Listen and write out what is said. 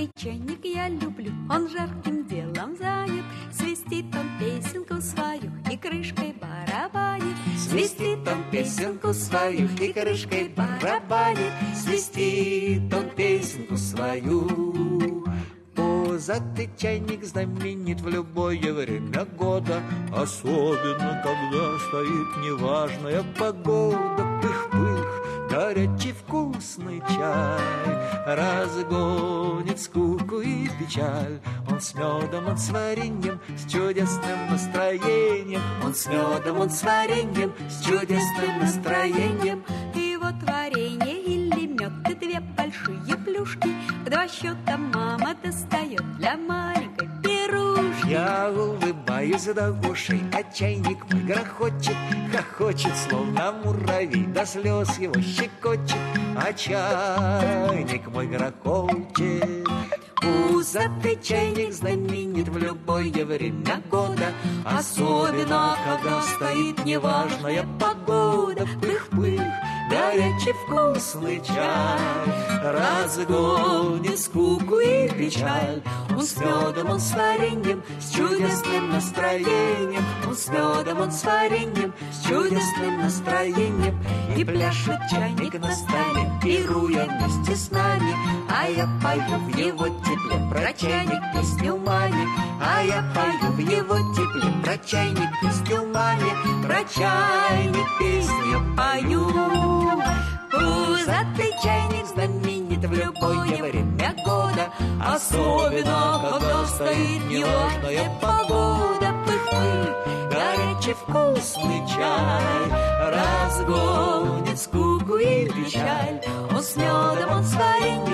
Пузатый чайник я люблю, он жарким делом занят. Свистит он песенку свою и крышкой барабанит. Свистит он песенку свою и крышкой барабанит. Свистит он песенку свою. Пузатый чайник знаменит в любое время года, особенно когда стоит неважная погода. Пых-пых, горячий вкусный чай разгонит скуку и печаль. Он с медом, он с вареньем, с чудесным настроением. Он с медом, он с вареньем, с чудесным настроением. И вот варенье или мед, и две большие плюшки. В два счета мама достает для маленькой пирушки. Я улыбаюсь до ушей, а чайник мой грохочет, хохочет, словно муравей, до слез его щекочет, а чайник мой грохочет. Пузатый чайник знаменит в любое время года, особенно когда стоит неважная погода. Пых-пых, горячий вкусный чай разгонит скуку и печаль. Он с медом, он с вареньем, с чудесным настроением. Он с медом, он с вареньем, с чудесным настроением. И пляшет чайник на столе, пируя вместе с нами. А я пою в его тепле про чайник песню маме. А я пою в его тепле про чайник песню маме. Про чайник песню пою. Пузатый чайник знаменит в любое время года, особенно когда стоит неважная погода. Пых-пых, горячий вкусный чай разгонит скуку и печаль. Он с медом, он с вареньем,